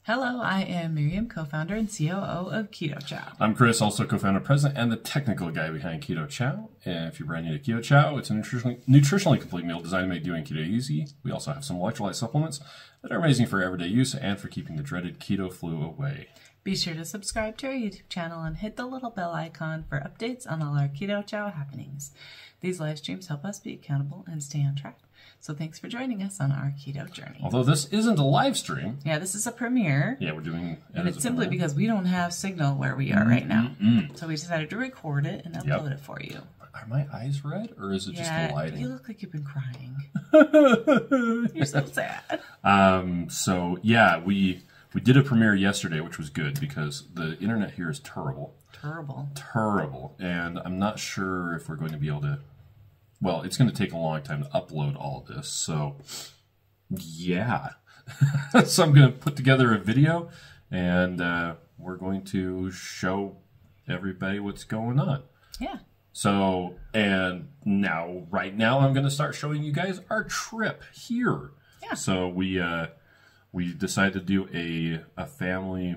Hello, I am Miriam, co-founder and COO of Keto Chow. I'm Chris, also co-founder, president, and the technical guy behind Keto Chow. And if you're brand new to Keto Chow, it's a nutritionally complete meal designed to make doing keto easy. We also have some electrolyte supplements that are amazing for everyday use and for keeping the dreaded keto flu away. Be sure to subscribe to our YouTube channel and hit the little bell icon for updates on all our Keto Chow happenings. These live streams help us be accountable and stay on track. So thanks for joining us on our keto journey. Although this isn't a live stream. Yeah, this is a premiere. Yeah, we're doing it. And it's simply because we don't have signal where we are right now. So we decided to record it and upload it for you. Are my eyes red or is it just the lighting? You look like you've been crying. You're so sad. So yeah, we did a premiere yesterday, which was good because the internet here is terrible. Terrible. And I'm not sure if we're going to be able to... Well, it's going to take a long time to upload all of this, so yeah. So I'm going to put together a video, and we're going to show everybody what's going on. Yeah. So, and now, right now, I'm going to start showing you guys our trip here. Yeah. So we decided to do a family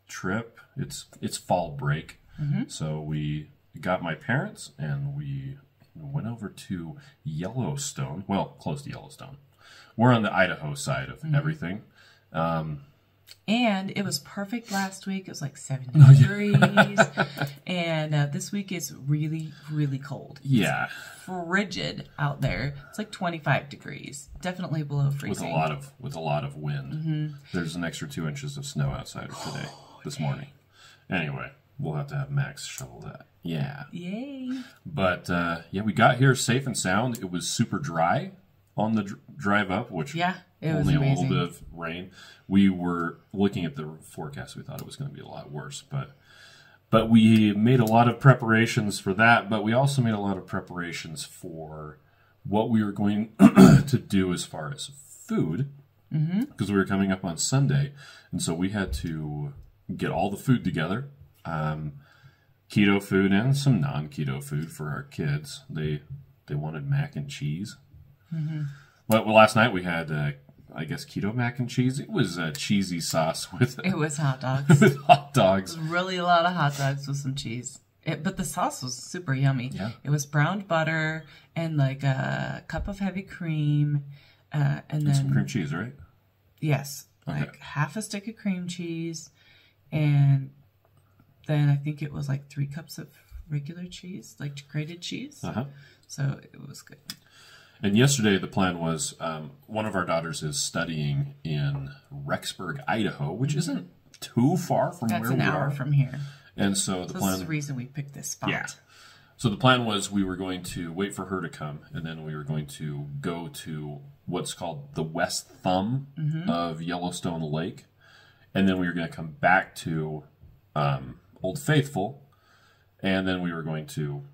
trip. It's fall break, so we got my parents and we went over to Yellowstone, well, close to Yellowstone. We're on the Idaho side of everything. And it was perfect last week. It was like 70 degrees. And this week is really, really cold. Yeah. It's frigid out there. It's like 25 degrees. Definitely below freezing. With a lot of wind. There's an extra 2 inches of snow outside today, this morning. Anyway, we'll have to have Max shovel that. Yeah. Yay. But, yeah, we got here safe and sound. It was super dry on the drive up, which it was only amazing. A little bit of rain. We were looking at the forecast. We thought it was going to be a lot worse. But we made a lot of preparations for that. But we also made a lot of preparations for what we were going to do as far as food. Because we were coming up on Sunday. And so we had to get all the food together. Keto food and some non-keto food for our kids. They wanted mac and cheese. Well, last night we had, I guess, keto mac and cheese. It was a cheesy sauce with... It was hot dogs. with hot dogs. It was really a lot of hot dogs with some cheese. But the sauce was super yummy. Yeah. It was browned butter and like a cup of heavy cream. And then some cream cheese, right? Yes. Okay. Like half a stick of cream cheese. And then I think it was like 3 cups of regular cheese, like grated cheese. So it was good. And yesterday the plan was one of our daughters is studying in Rexburg, Idaho, which isn't too far from where we are. That's an hour from here. And so the plan... That's the reason we picked this spot. Yeah. So the plan was we were going to wait for her to come, and then we were going to go to what's called the West Thumb of Yellowstone Lake. And then we were going to come back to Old Faithful, and then we were going to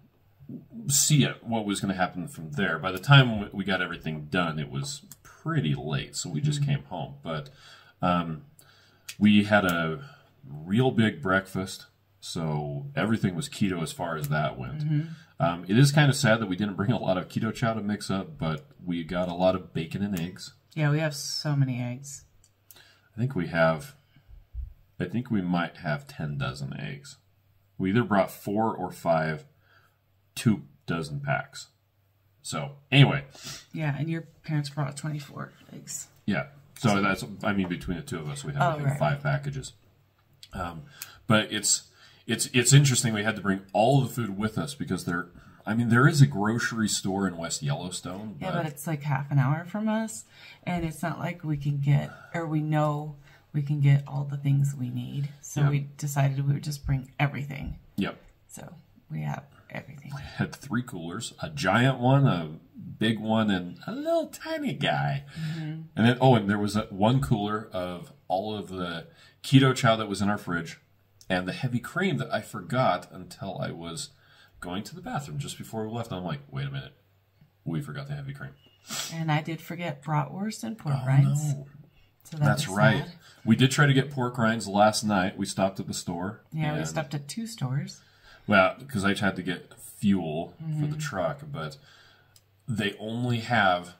see what was going to happen from there. By the time we got everything done, it was pretty late, so we just came home. But we had a real big breakfast, so everything was keto as far as that went. It is kind of sad that we didn't bring a lot of Keto Chow to mix up, but we got a lot of bacon and eggs. Yeah, we have so many eggs. I think we might have 10 dozen eggs. We either brought 4 or 5 2 dozen packs. So, anyway. Yeah, and your parents brought 24 eggs. Yeah. So that's, I mean, between the two of us, we have 5 packages. But it's interesting. We had to bring all of the food with us because there is a grocery store in West Yellowstone. But it's like half an hour from us. And it's not like we can get, or we know we can get all the things we need. So we decided we would just bring everything. Yep. So we have everything. We had 3 coolers, a giant one, a big one, and a little tiny guy. And then, and there was one cooler of all of the Keto Chow that was in our fridge and the heavy cream that I forgot until I was going to the bathroom just before we left. I'm like, wait a minute. We forgot the heavy cream. And I did forget bratwurst and pork rinds. No. So that's right. We did try to get pork rinds last night. We stopped at the store. Yeah, we stopped at 2 stores. Well, because I had to get fuel for the truck, but they only have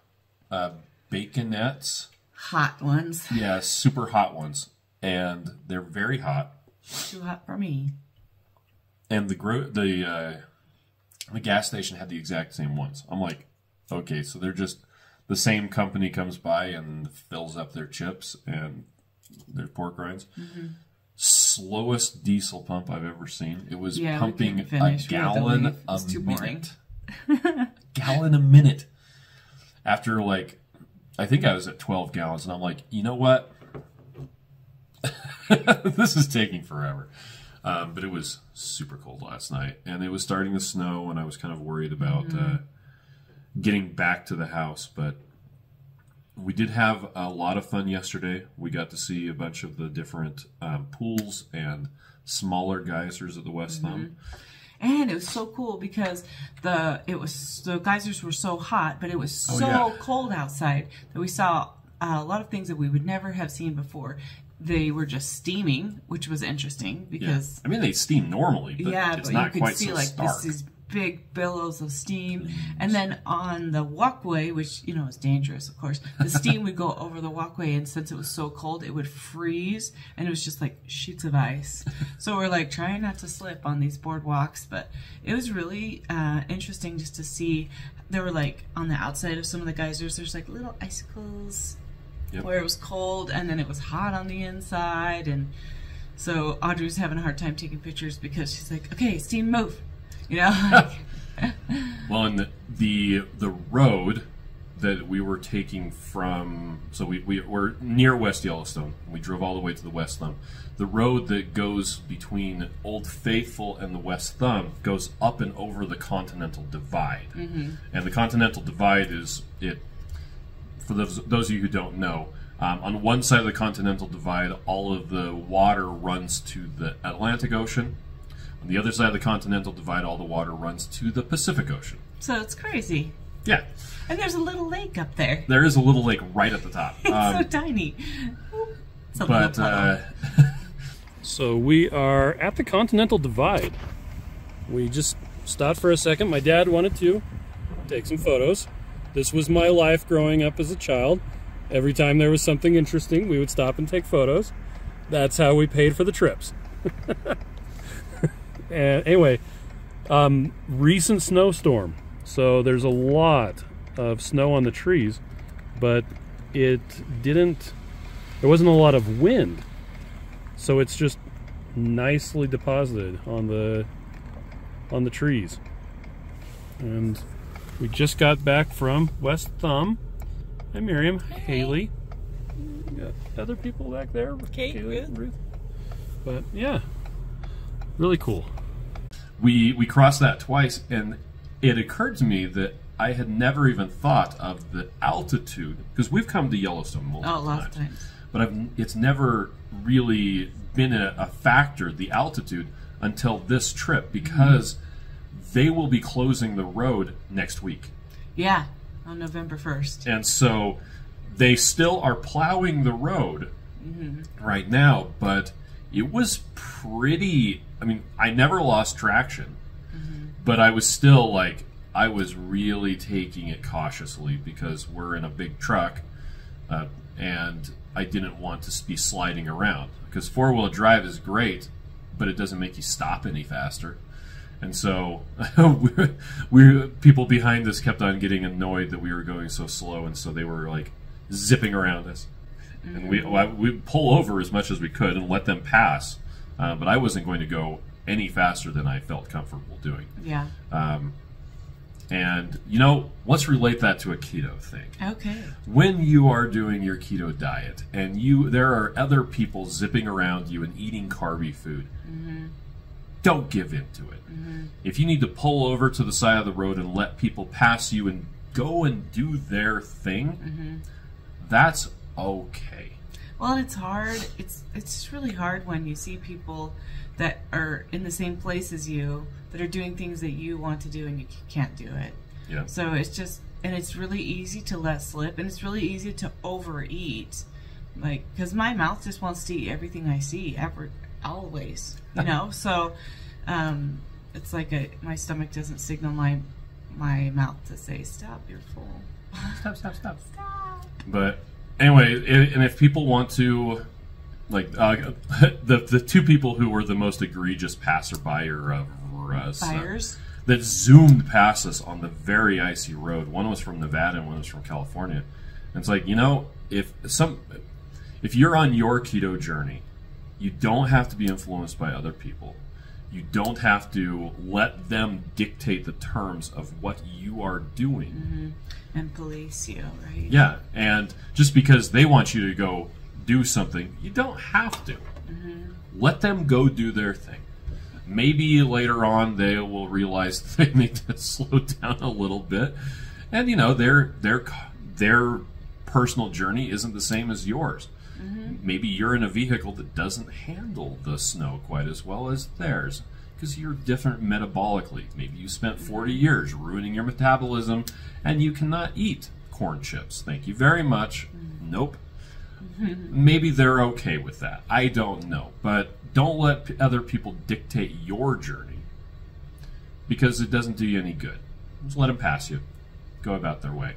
baconettes hot ones. Yeah, super hot ones. and they're very hot. Too hot for me. And the gas station had the exact same ones. I'm like, okay, so they're just the same company comes by and fills up their chips and their pork rinds. Slowest diesel pump I've ever seen. It was pumping a gallon a minute. Gallon a minute. After like, I think I was at 12 gallons, and I'm like, you know what? This is taking forever. But it was super cold last night, and it was starting to snow, and I was kind of worried about getting back to the house. But we did have a lot of fun yesterday. We got to see a bunch of the different pools and smaller geysers at the West Thumb. And it was so cool because the geysers were so hot, but it was so cold outside that we saw a lot of things that we would never have seen before. They were just steaming, which was interesting because I mean they steam normally, but it's not you quite could see so like stark. these big billows of steam, and then on the walkway, which is dangerous, of course, the steam would go over the walkway, and since it was so cold, it would freeze, and it was just like sheets of ice. So we're like trying not to slip on these boardwalks, but it was really interesting just to see. There were like on the outside of some of the geysers, there's like little icicles where it was cold, and then it was hot on the inside, and so Audrey was having a hard time taking pictures because she's like, okay, steam, move. Well, and the road that we were taking from, so we were near West Yellowstone. We drove all the way to the West Thumb. The road that goes between Old Faithful and the West Thumb goes up and over the Continental Divide. And the Continental Divide is, for those of you who don't know, on one side of the Continental Divide, all of the water runs to the Atlantic Ocean. On the other side of the Continental Divide, all the water runs to the Pacific Ocean. So it's crazy. Yeah. And there's a little lake up there. There is a little lake right at the top. It's so tiny. So we are at the Continental Divide. We just stopped for a second. My dad wanted to take some photos. This was my life growing up as a child. Every time there was something interesting, we would stop and take photos. That's how we paid for the trips. And anyway, recent snowstorm. So there's a lot of snow on the trees, but there wasn't a lot of wind. So it's just nicely deposited on the trees. And we just got back from West Thumb. Hi, Miriam. Hi. Haley. Got other people back there. Kate, Ruth. But yeah, really cool. We crossed that twice, and it occurred to me that I had never even thought of the altitude, because we've come to Yellowstone multiple times. But it's never really been a factor, the altitude, until this trip, because they will be closing the road next week. Yeah, on November 1st. And so they still are plowing the road right now, but it was pretty, I mean, I never lost traction, but I was still like, I was really taking it cautiously because we're in a big truck, and I didn't want to be sliding around, because four-wheel drive is great, but it doesn't make you stop any faster. And so people behind us kept on getting annoyed that we were going so slow, and so they were like zipping around us. And we pull over as much as we could and let them pass, but I wasn't going to go any faster than I felt comfortable doing. Yeah. And, let's relate that to a keto thing. Okay. When you are doing your keto diet and there are other people zipping around you and eating carby food, don't give in to it. If you need to pull over to the side of the road and let people pass you and go and do their thing, that's okay. Well, it's hard. It's really hard when you see people that are in the same place as you that are doing things that you want to do and you can't do it. Yeah. So it's really easy to let slip, and it's really easy to overeat, like, because my mouth just wants to eat everything I see, always. So it's like my stomach doesn't signal my mouth to say stop, you're full. Stop. But anyway, and if people want to like the two people who were the most egregious passerby or Bairs. that zoomed past us on the very icy road. One was from Nevada and one was from California. And it's like, you know, if you're on your keto journey, you don't have to be influenced by other people. You don't have to let them dictate the terms of what you are doing. Mm-hmm. And police you, right? Yeah, and just because they want you to go do something, you don't have to. Mm-hmm. Let them go do their thing. Maybe later on they will realize they need to slow down a little bit. And, you know, their personal journey isn't the same as yours. Mm-hmm. Maybe you're in a vehicle that doesn't handle the snow quite as well as theirs because you're different metabolically. Maybe you spent 40 years ruining your metabolism and you cannot eat corn chips. Thank you very much. Nope. Maybe they're okay with that. I don't know. But don't let other people dictate your journey because it doesn't do you any good. Just let them pass you. Go about their way.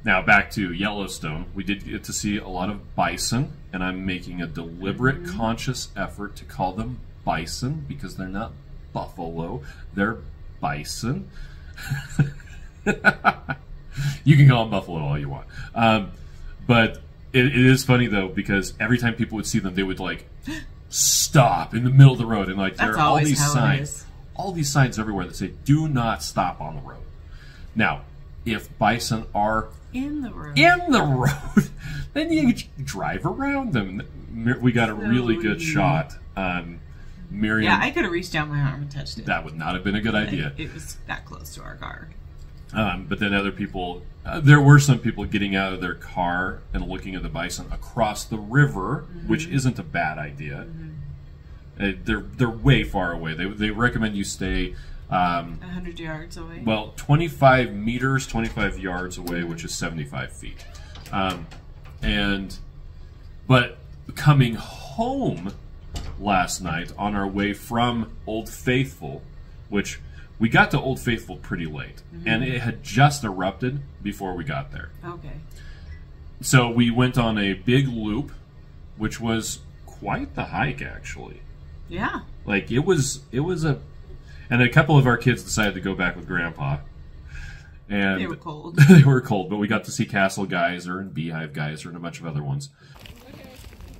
Now, back to Yellowstone. We did get to see a lot of bison, and I'm making a deliberate, conscious effort to call them bison because they're not buffalo. They're bison. You can call them buffalo all you want. But it is funny, though, because every time people would see them, they would, like, stop in the middle of the road. And, like, there are all these signs everywhere that say, do not stop on the road. Now, if bison are in the road, then you drive around them. We got a really good shot on Miriam. Yeah, I could have reached down my arm and touched it. That would not have been a good idea. It was that close to our car. But then other people, there were some people getting out of their car and looking at the bison across the river, which isn't a bad idea. They're way far away. They recommend you stay 100 yards away. Well, 25 meters, 25 yards away, which is 75 feet. But coming home last night on our way from Old Faithful, which we got to Old Faithful pretty late, and it had just erupted before we got there. Okay. So we went on a big loop, which was quite the hike, actually. Yeah. Like, it was a... And a couple of our kids decided to go back with Grandpa. And they were cold. They were cold, but we got to see Castle Geyser and Beehive Geyser and a bunch of other ones.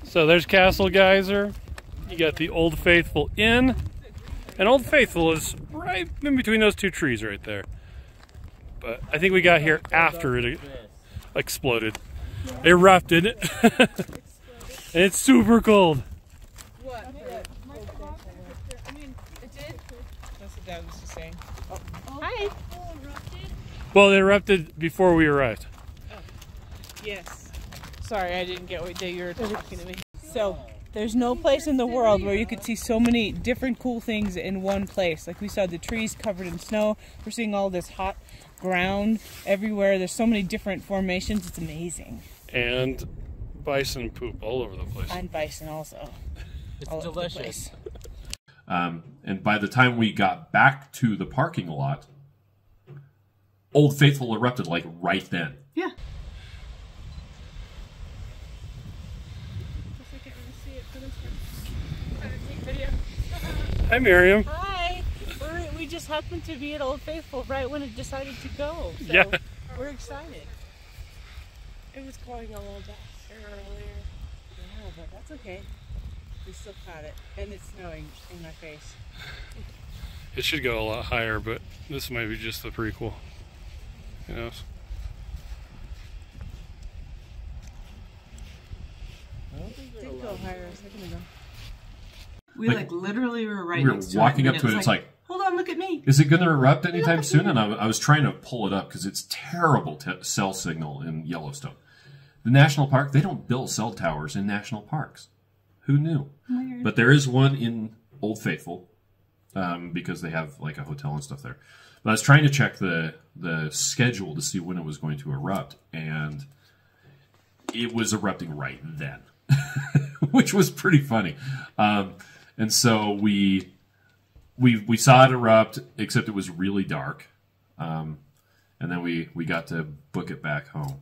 So there's Castle Geyser. You got the Old Faithful Inn. And Old Faithful is right in between those two trees right there. But I think we got here after it exploded. Erupted. And it's super cold. That was the same. Oh. Hi. Well, it erupted before we arrived. Oh. Yes. Sorry, I didn't get that you were talking to me. So, there's no place in the world where you could see so many different cool things in one place. Like we saw the trees covered in snow. We're seeing all this hot ground everywhere. There's so many different formations. It's amazing. And bison poop all over the place. And bison also. It's delicious. And by the time we got back to the parking lot, Old Faithful erupted, like, right then. Yeah. Hi, Miriam. Hi. We just happened to be at Old Faithful right when it decided to go. So Yeah. We're excited. It was going a little faster earlier. Yeah, but that's okay. We still caught it. And it's snowing in my face. It should go a lot higher, but this might be just the prequel. Who knows? It did go higher a second ago. We Like, literally were right We were next to walking it. up to it, it's like, hold on, look at me. is it going to erupt anytime soon? And I was trying to pull it up because it's terrible cell signal in Yellowstone. The national park, they don't build cell towers in national parks. Who knew? Weird. But there is one in Old Faithful because they have like a hotel and stuff there. But I was trying to check the schedule to see when it was going to erupt, and it was erupting right then, which was pretty funny. And so we saw it erupt, except it was really dark, and then we got to book it back home.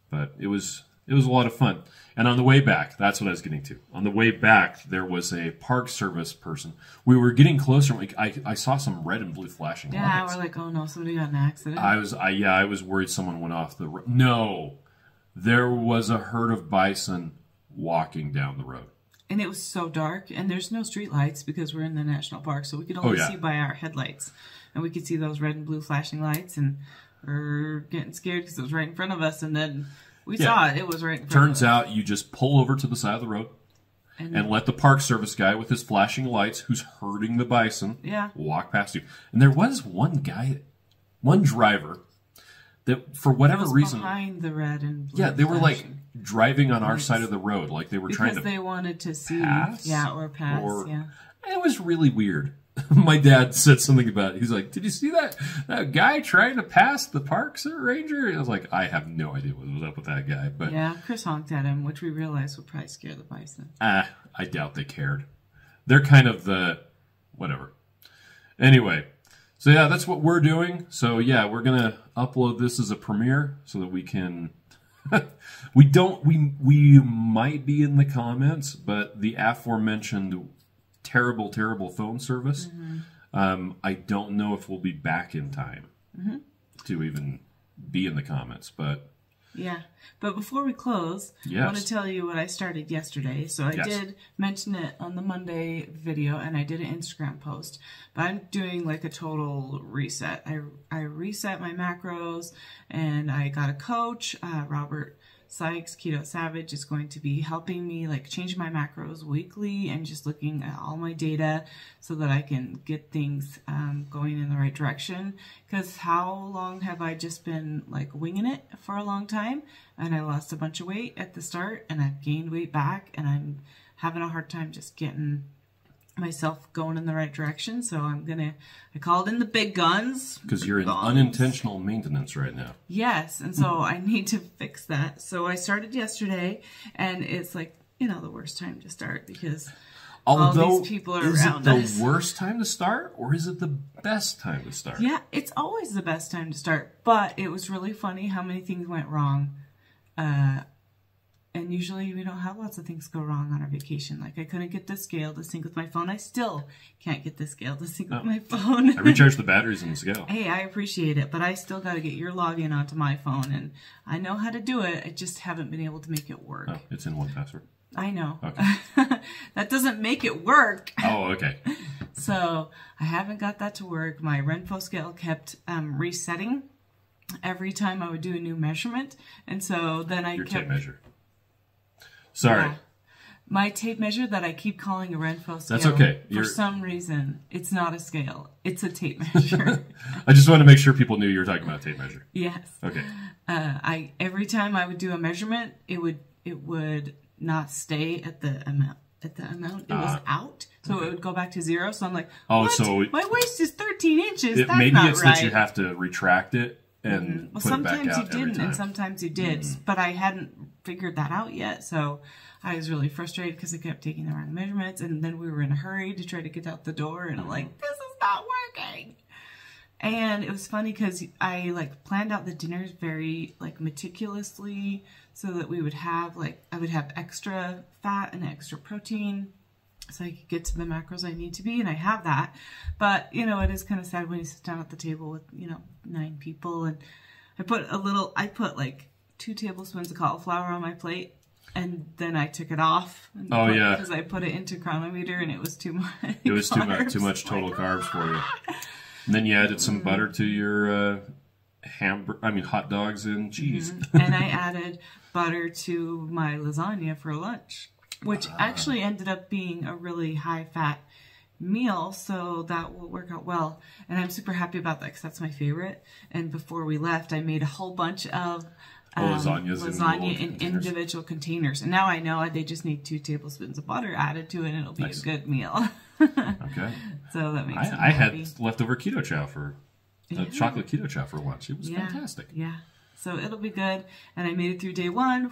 But it was It was a lot of fun. And on the way back, that's what I was getting to. On the way back, there was a Park Service person. We were getting closer. Like I saw some red and blue flashing lights. Yeah, we're like, oh no, somebody got an accident. I was worried someone went off the road. No, there was a herd of bison walking down the road. And it was so dark, and there's no street lights because we're in the national park, so we could only see by our headlights. And we could see those red and blue flashing lights, and we're getting scared because it was right in front of us, and then we saw it. It was right in front of us. Turns out you just pull over to the side of the road and let the Park Service guy with his flashing lights, who's herding the bison, walk past you. And there was one driver, that for whatever reason behind the red and blue they were like driving on our side of the road, like they were trying to because they wanted to see pass, pass. It was really weird. My dad said something about it. He's like, did you see that guy trying to pass the parks ranger? I was like, I have no idea what was up with that guy. But Chris honked at him, which we realized would probably scare the bison. I doubt they cared. They're kind of the whatever. Anyway, so that's what we're doing. So we're gonna upload this as a premiere so that we can. we might be in the comments, but the aforementioned terrible phone service. I don't know if we'll be back in time to even be in the comments, but but before we close, I want to tell you what I started yesterday. So I did mention it on the Monday video, and I did an Instagram post, but I'm doing like a total reset. I reset my macros, and I got a coach, Robert Sykes, Keto Savage, is going to be helping me like change my macros weekly and just looking at all my data so that I can get things going in the right direction. Because how long have I just been like winging it for a long time? And I lost a bunch of weight at the start, and I've gained weight back, and I'm having a hard time just getting myself going in the right direction. So I called in the big guns. Because you're in unintentional maintenance right now. Yes, and so I need to fix that. So I started yesterday, and it's like, the worst time to start because all these people are around us. Is it the worst time to start, or is it the best time to start? Yeah, it's always the best time to start, but it was really funny how many things went wrong. And usually we don't have lots of things go wrong on our vacation. Like I couldn't get the scale to sync with my phone. I still can't get the scale to sync with my phone. I recharged the batteries in the scale. Hey, I appreciate it, but I still got to get your login onto my phone, and I know how to do it. I just haven't been able to make it work. Oh, it's in 1Password. I know. Okay. That doesn't make it work. Oh, okay. So I haven't got that to work. My Renfo scale kept resetting every time I would do a new measurement, and so then I kept... tape measure. Sorry. Yeah. My tape measure that I keep calling a Renfo scale. That's okay. For some reason, it's not a scale. It's a tape measure. I just wanted to make sure people knew you were talking about a tape measure. Yes. Okay. Every time I would do a measurement, it would not stay at the amount. It was out, so it would go back to 0. So I'm like, what? So my waist is 13 inches. That's maybe not it's right. that you have to retract it and put it back out every time. Sometimes you didn't, and sometimes you did, but I hadn't figured that out yet. So I was really frustrated because I kept taking the wrong measurements, and then we were in a hurry to try to get out the door, and I'm like, this is not working. And it was funny because I like planned out the dinners very like meticulously so that we would have I would have extra fat and extra protein so I could get to the macros I need to be, and I have that. But it is kind of sad when you sit down at the table with 9 people, and I put like 2 tablespoons of cauliflower on my plate, and then I took it off. Because I put it into Chronometer, and it was too much. It was too much total carbs for you. And then you added some butter to your hot dogs and cheese. And I added butter to my lasagna for lunch, which actually ended up being a really high-fat meal, so that will work out well. And I'm super happy about that because that's my favorite. And before we left, I made a whole bunch of lasagna in individual containers. And now I know they just need 2 tablespoons of butter added to it, and it'll be a good meal. Okay. So that makes me I happy. had leftover Keto Chow for chocolate Keto Chow for lunch. It was fantastic. Yeah. So it'll be good. And I made it through day 1,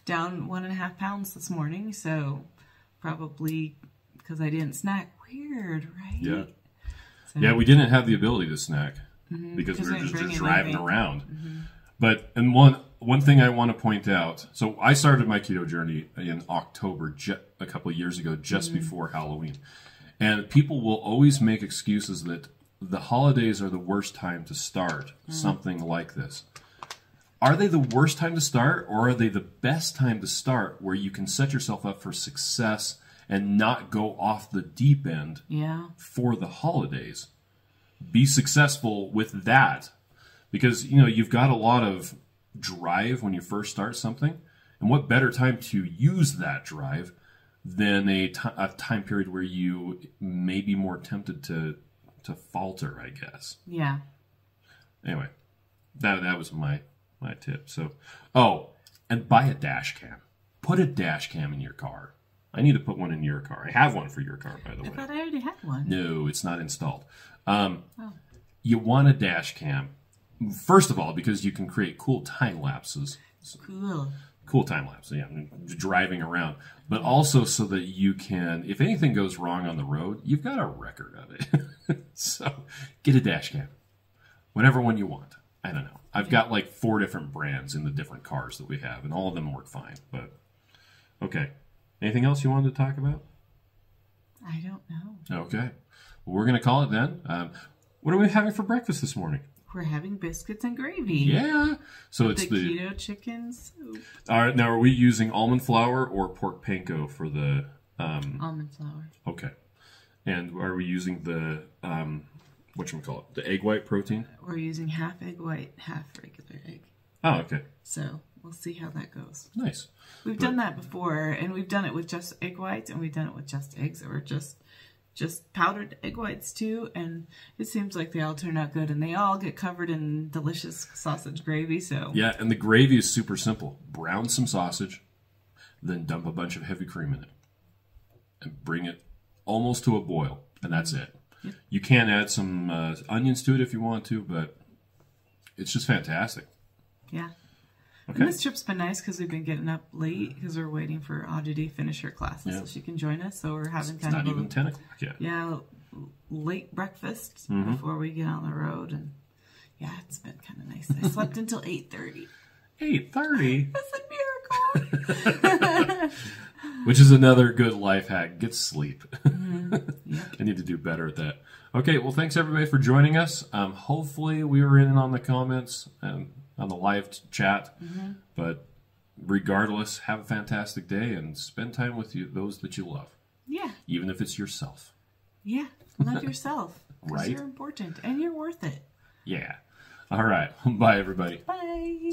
down 1.5 pounds this morning. So probably because I didn't snack. Weird, right? Yeah. So, we didn't have the ability to snack because we were just driving around. But one thing I want to point out. So I started my keto journey in October, a couple of years ago, just before Halloween. And people will always make excuses that the holidays are the worst time to start something like this. Are they the worst time to start, or are they the best time to start where you can set yourself up for success and not go off the deep end for the holidays? Be successful with that, because you've got a lot of drive when you first start something, and what better time to use that drive than a time period where you may be more tempted to falter, I guess. Yeah. Anyway, that was my tip. So, and buy a dash cam. Put a dash cam in your car. I need to put one in your car. I have one for your car, by the way. I thought I already had one. No, it's not installed. You want a dash cam, first of all, because you can create cool time lapses. Cool time lapse, yeah, driving around. But also so that you can, if anything goes wrong on the road, you've got a record of it. So get a dash cam. Whatever one you want. I don't know. I've got like 4 different brands in the different cars that we have, and all of them work fine. But okay. Anything else you wanted to talk about? I don't know. Okay. Well, we're going to call it then. What are we having for breakfast this morning? We're having biscuits and gravy. Yeah. So it's the keto chicken soup. All right. Now, are we using almond flour or pork panko for the... almond flour. Okay. And are we using the, whatchamacallit, the egg white protein? We're using half egg white, half regular egg. Oh, okay. So we'll see how that goes. Nice. We've done that before, and we've done it with just egg whites, and we've done it with just eggs, or just powdered egg whites too, and it seems like they all turn out good, and they all get covered in delicious sausage gravy. So yeah, and the gravy is super simple. Brown some sausage, then dump a bunch of heavy cream in it, and bring it almost to a boil, and that's it. Yep. You can add some onions to it if you want to, but it's just fantastic. Yeah. Okay. And this trip's been nice because we've been getting up late because we're waiting for Audrey to finish her classes so she can join us. So we're having it's not even 10 o'clock yet. Yeah, late breakfast before we get on the road, and yeah, it's been kind of nice. I slept until 8:30. 8:30? That's a miracle. Which is another good life hack. Get sleep. Yep. I need to do better at that. Okay, well, thanks everybody for joining us. Hopefully we were in on the comments and on the live chat. But regardless, have a fantastic day and spend time with those that you love. Yeah. Even if it's yourself. Yeah. Love yourself. Because right? You're important and you're worth it. Yeah. All right. Bye, everybody. Bye.